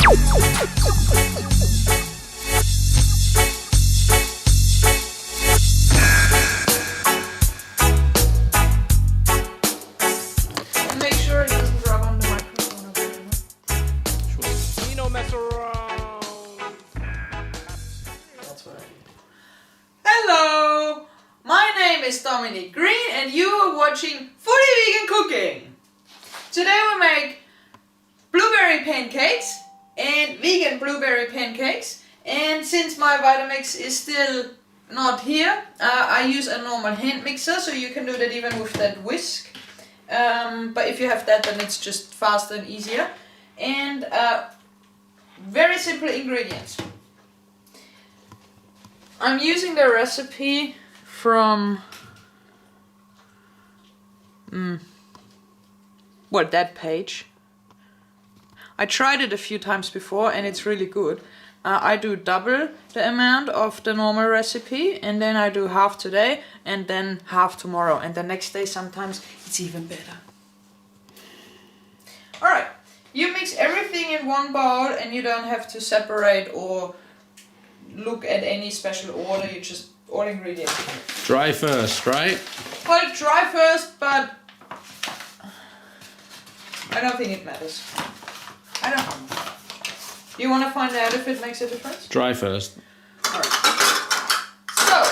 make sure it doesn't drop on the microphone or whatever. Sure. We don't mess around. That's what I do. Hello! My name is Dominic Green and you are watching Fully Vegan Cooking. Today we make blueberry pancakes and vegan blueberry pancakes. And since my Vitamix is still not here, I use a normal hand mixer, so you can do that even with that whisk. But if you have that, then it's just faster and easier. And very simple ingredients. I'm using the recipe from that page. I tried it a few times before and it's really good. I do double the amount of the normal recipe, and then I do half today and then half tomorrow, and the next day sometimes it's even better. Alright, you mix everything in one bowl and you don't have to separate or look at any special order, you just all ingredients. Dry first, right? Well, dry first, but I don't think it matters. I don't know. You want to find out if it makes a difference? Dry first. Alright. So,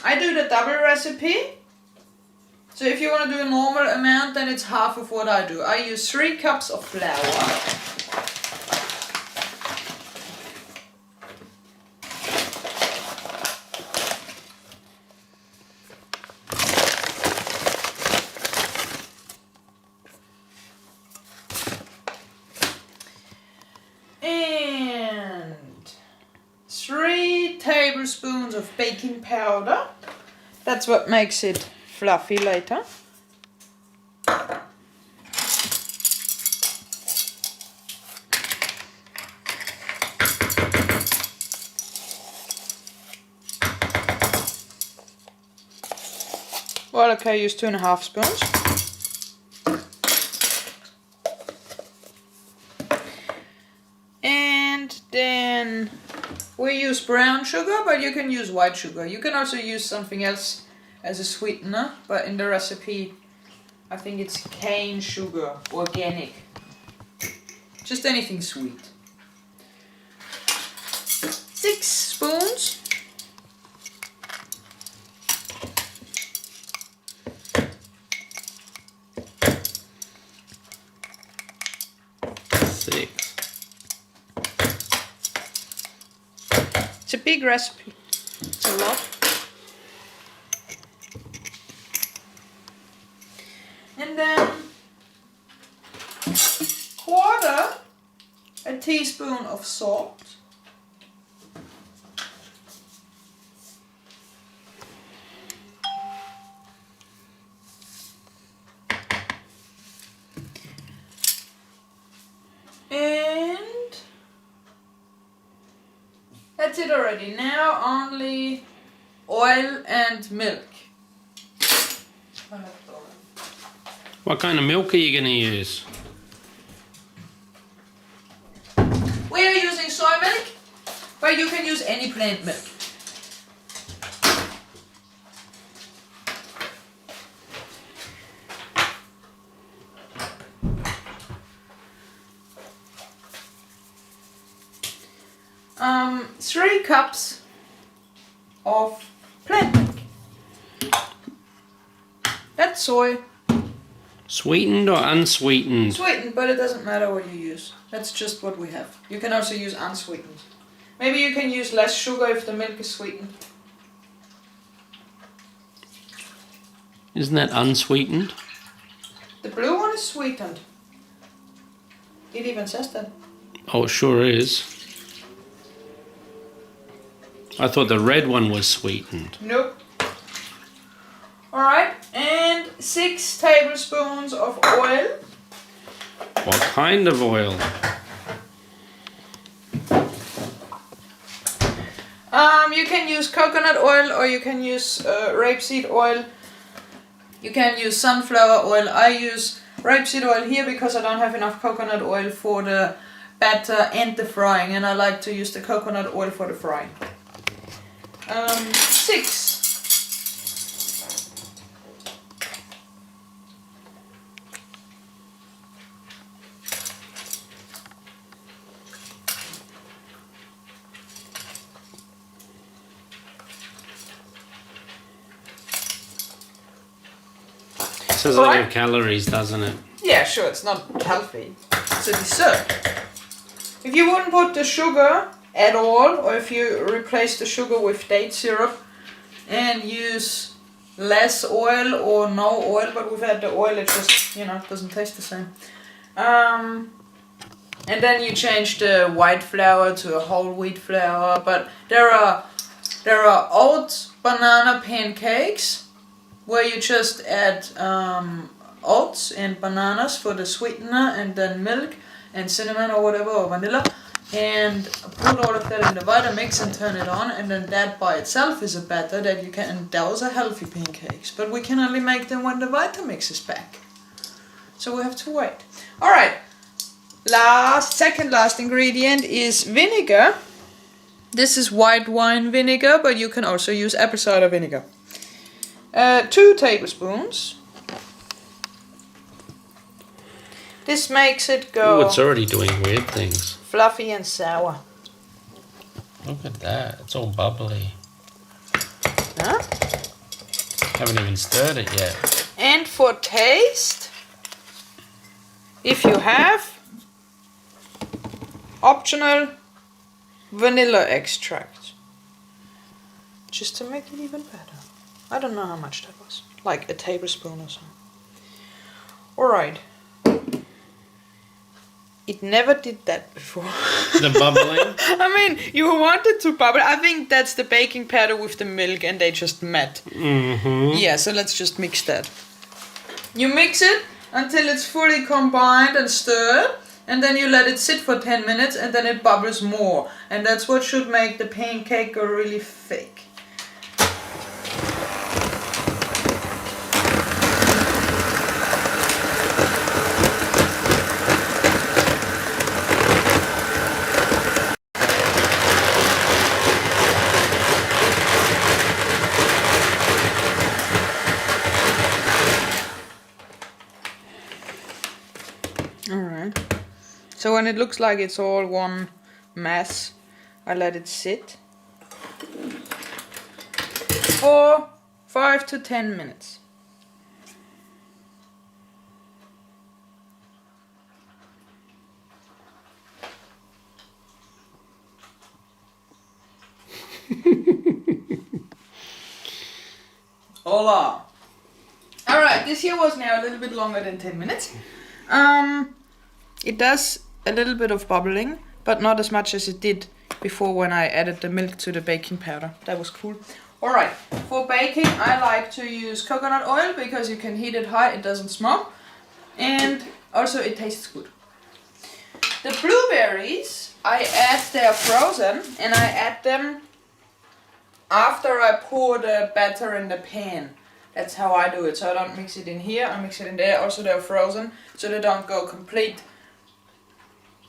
I do the double recipe. So if you want to do a normal amount, then it's half of what I do. I use 3 cups of flour. And 3 tablespoons of baking powder. That's what makes it fluffy later. Well, okay, use 2.5 spoons. And then we use brown sugar, but you can use white sugar. You can also use something else as a sweetener, but in the recipe I think it's cane sugar, organic. Just anything sweet. 6 spoons. It's a big recipe. It's a lot. And then quarter a teaspoon of salt. And that's it already. Now only oil and milk. What kind of milk are you going to use? We are using soy milk, but you can use any plant milk. Um, 3 cups of plant milk. That's soy. Sweetened or unsweetened? Sweetened, but it doesn't matter what you use. That's just what we have. You can also use unsweetened. Maybe you can use less sugar if the milk is sweetened. Isn't that unsweetened? The blue one is sweetened. It even says that. Oh, it sure is. I thought the red one was sweetened. Nope. Alright, and 6 tablespoons of oil. What kind of oil? You can use coconut oil or you can use rapeseed oil. You can use sunflower oil. I use rapeseed oil here because I don't have enough coconut oil for the batter and the frying, and I like to use the coconut oil for the frying. 6. It says a lot of calories, doesn't it? Yeah, sure, it's not healthy. It's a dessert. If you wouldn't put the sugar at all, or if you replace the sugar with date syrup and use less oil or no oil, but we've had the oil, it just, you know, doesn't taste the same. And then you change the white flour to a whole wheat flour, but there are oat banana pancakes where you just add oats and bananas for the sweetener, and then milk and cinnamon or whatever, or vanilla, and put all of that in the Vitamix and turn it on, and then that by itself is a batter that you can, and those are healthy pancakes, but we can only make them when the Vitamix is back. So we have to wait. Alright, second last ingredient is vinegar. This is white wine vinegar, but you can also use apple cider vinegar. 2 tablespoons. This makes it go... Oh, it's already doing weird things. Fluffy and sour. Look at that. It's all bubbly. Huh? Haven't even stirred it yet. And for taste, if you have, optional vanilla extract. Just to make it even better. I don't know how much that was. Like a tablespoon or something. Alright. It never did that before. The bubbling? I mean, you want it to bubble. I think that's the baking powder with the milk and they just met. Mm-hmm. Yeah, so let's just mix that. You mix it until it's fully combined and stirred. And then you let it sit for 10 minutes and then it bubbles more. And that's what should make the pancake go really thick. Alright. So when it looks like it's all one mass, I let it sit for 5 to 10 minutes. Hola! Alright, this here was now a little bit longer than 10 minutes. It does a little bit of bubbling, but not as much as it did before when I added the milk to the baking powder. That was cool. Alright, for baking I like to use coconut oil because you can heat it high, it doesn't smoke, and also it tastes good. The blueberries, I add, they're frozen, and I add them after I pour the batter in the pan. That's how I do it, so I don't mix it in here, I mix it in there. Also they're frozen, so they don't go complete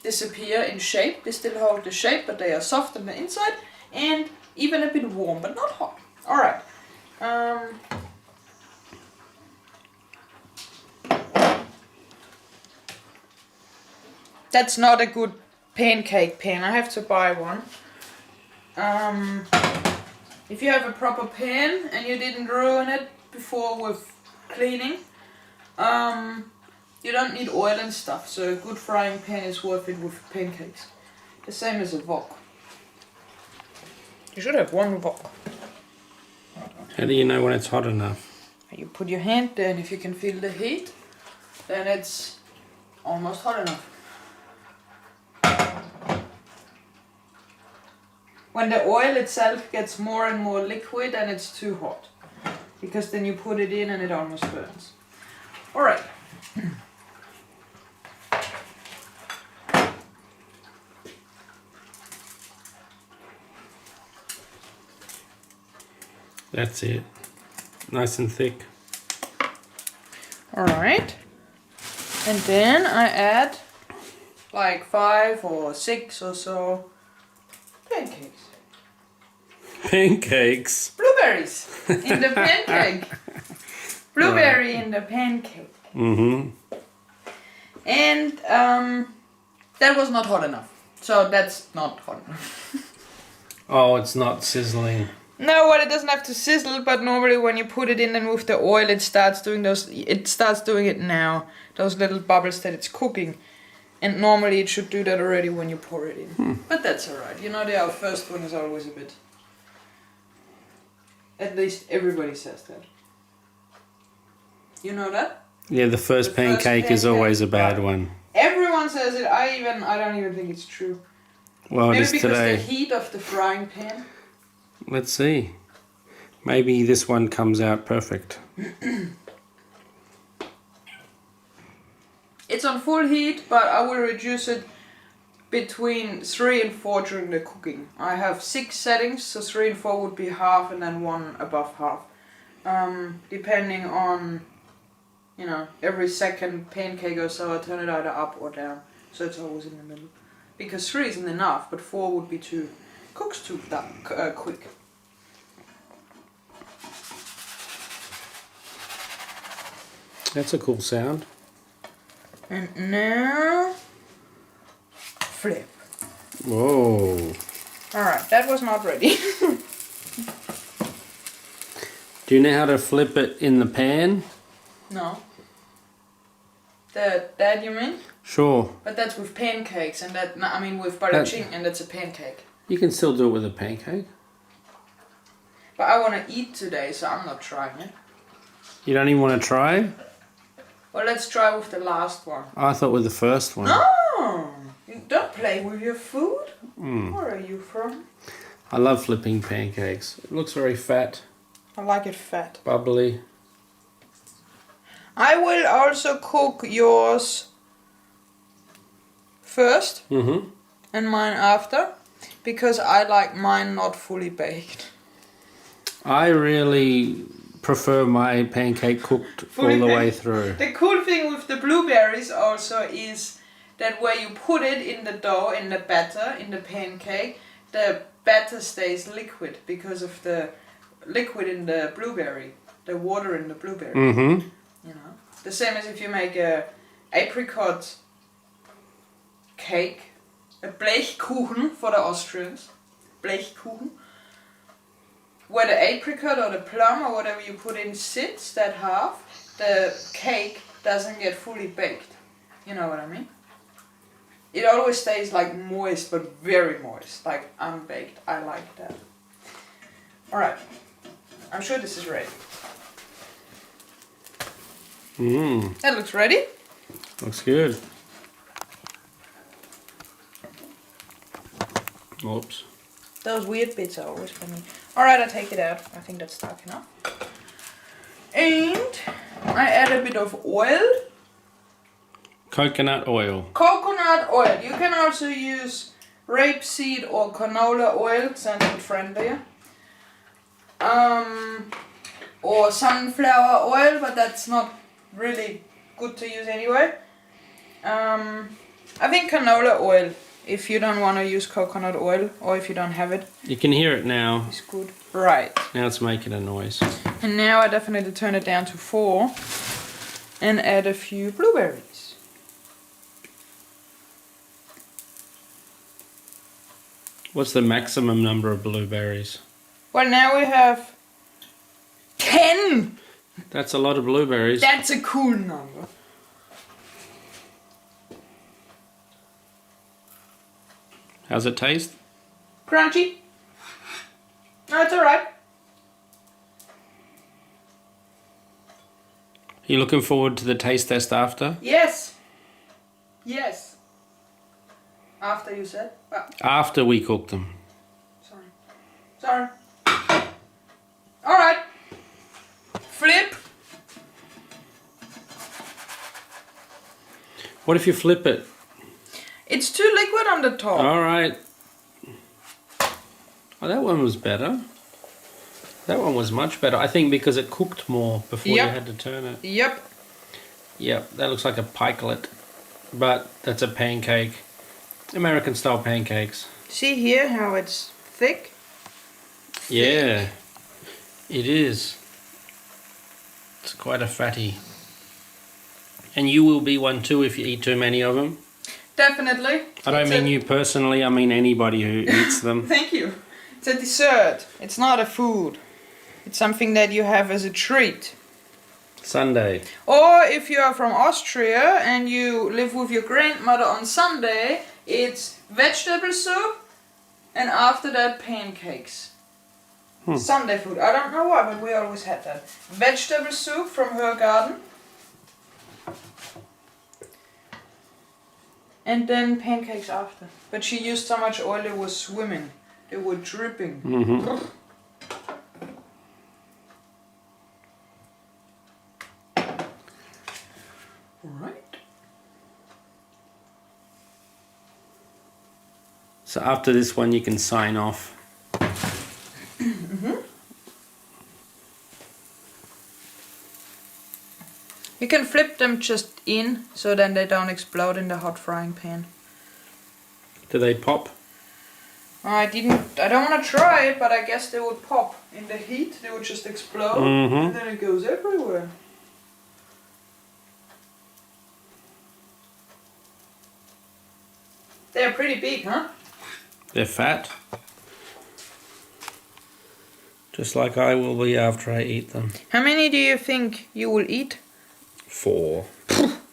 disappear in shape. They still hold the shape, but they are soft on the inside and even a bit warm, but not hot. Alright. That's not a good pancake pan. I have to buy one. If you have a proper pan and you didn't ruin it before with cleaning, you don't need oil and stuff, so a good frying pan is worth it with pancakes. The same as a wok. You should have one wok. How do you know when it's hot enough? You put your hand there, and if you can feel the heat, then it's almost hot enough. When the oil itself gets more and more liquid, then it's too hot. Because then you put it in and it almost burns. Alright. That's it. Nice and thick. Alright. And then I add like 5 or 6 or so pancakes. Pancakes. Blueberries in the pancake. Blueberry in the pancake. Mm-hmm. And that was not hot enough. So that's not hot enough. Oh, it's not sizzling. No, well, it doesn't have to sizzle, but normally when you put it in and with the oil, it starts doing those. It starts doing it now. Those little bubbles that it's cooking, and normally it should do that already when you pour it in. But that's alright. You know, our first one is always a bit. At least everybody says that. You know that? Yeah, the first pancake is always a bad one. Everyone says it. I don't even think it's true. Well, Maybe it is because today. the heat of the frying pan. Let's see. Maybe this one comes out perfect. It's on full heat, but I will reduce it between 3 and 4 during the cooking. I have 6 settings, so 3 and 4 would be half, and then 1 above half. Depending on, you know, every second pancake or so, I turn it either up or down, so it's always in the middle. Because 3 isn't enough, but 4 would be too. Cooks too quick. That's a cool sound. And now, flip. Whoa. Alright, that was not ready. Do you know how to flip it in the pan? No. That you mean? Sure. But that's with pancakes, and that, I mean with butter chicken, and that's a pancake. You can still do it with a pancake. But I want to eat today, so I'm not trying it. You don't even want to try? Well, let's try with the last one. I thought with the first one. No! You don't play with your food. Mm. Where are you from? I love flipping pancakes. It looks very fat, I like it fat. bubbly. I will also cook yours first Mm-hmm. and mine after, because I like mine not fully baked. I really prefer my pancake cooked Fully all the way baked. through. The cool thing with the blueberries also is that where you put it in the dough, in the batter, in the pancake, the batter stays liquid because of the liquid in the blueberry, the water in the blueberry. Mm-hmm. You know, the same as if you make a apricot cake, a Blechkuchen for the Austrians, Blechkuchen, where the apricot or the plum or whatever you put in sits that half, the cake doesn't get fully baked. You know what I mean? It always stays like moist, but very moist, like unbaked. I like that. Alright, I'm sure this is ready. Mm. That looks ready. Looks good. Oops. Those weird bits are always funny. Alright, I take it out. I think that's dark enough. And I add a bit of oil. Coconut oil. Coconut oil. You can also use rapeseed or canola oil, something friendlier. Or sunflower oil, but that's not really good to use anyway. I think canola oil, if you don't want to use coconut oil, or if you don't have it, You can hear it now. is good. Right. Now it's making a noise. And now I definitely turn it down to 4 and add a few blueberries. What's the maximum number of blueberries? Well, now we have 10! That's a lot of blueberries. That's a cool number. How's it taste? Crunchy? No, it's alright. You looking forward to the taste test after? Yes. Yes. After you said? After we cook them. Sorry. Sorry. Alright. Flip. What if you flip it? It's too liquid on the top. Alright. Oh, that one was better. That one was much better. I think because it cooked more before Yep. you had to turn it. Yep. Yep, that looks like a pikelet. But that's a pancake. American style pancakes. See here how it's thick? Yeah, it is. It's quite a fatty. And you will be one too if you eat too many of them. Definitely. I don't mean you personally, I mean anybody who eats them. Thank you. It's a dessert. It's not a food. It's something that you have as a treat. Sunday. Or if you are from Austria and you live with your grandmother on Sunday, it's vegetable soup and after that pancakes. Sunday food. I don't know why, but we always had that. Vegetable soup from her garden. And then pancakes after. But she used so much oil they were swimming. They were dripping. Mm-hmm. Right. So after this one you can sign off. You can flip them just in, so then they don't explode in the hot frying pan. Do they pop? I don't want to try it, but I guess they would pop. In the heat, they would just explode, and then it goes everywhere. They're pretty big, huh? They're fat. Just like I will be after I eat them. How many do you think you will eat? 4.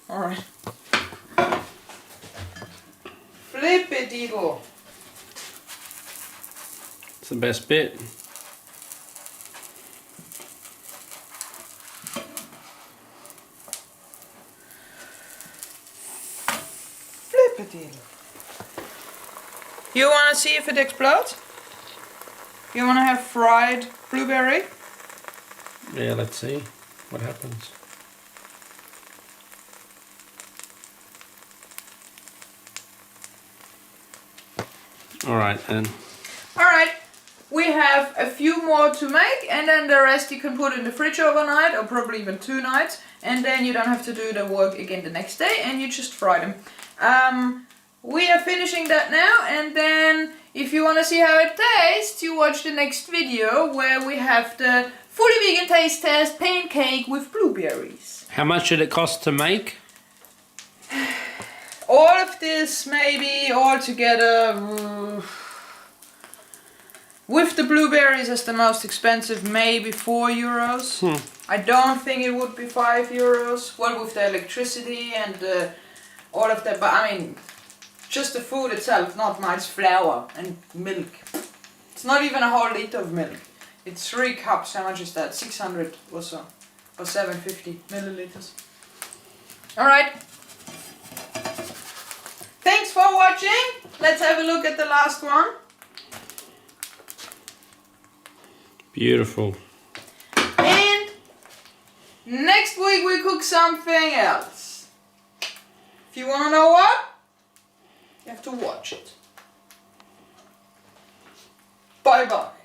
Alright. Flip-a-diddle. It's the best bit. Flip-a-diddle. You want to see if it explodes? You want to have fried blueberry? Yeah, let's see what happens. Alright then. Alright, we have a few more to make and then the rest you can put in the fridge overnight or probably even 2 nights and then you don't have to do the work again the next day and you just fry them. We are finishing that now and then if you want to see how it tastes you watch the next video where we have the fully vegan taste test pancake with blueberries. How much did it cost to make? All of this maybe all together with the blueberries as the most expensive maybe €4. I don't think it would be €5. Well, with the electricity and all of that, but I mean just the food itself, not much flour and milk. It's not even a whole liter of milk. It's 3 cups. How much is that? 600 or so, or 750 milliliters. Alright. Thanks for watching. Let's have a look at the last one. Beautiful. And next week we cook something else. If you want to know what, you have to watch it. Bye bye.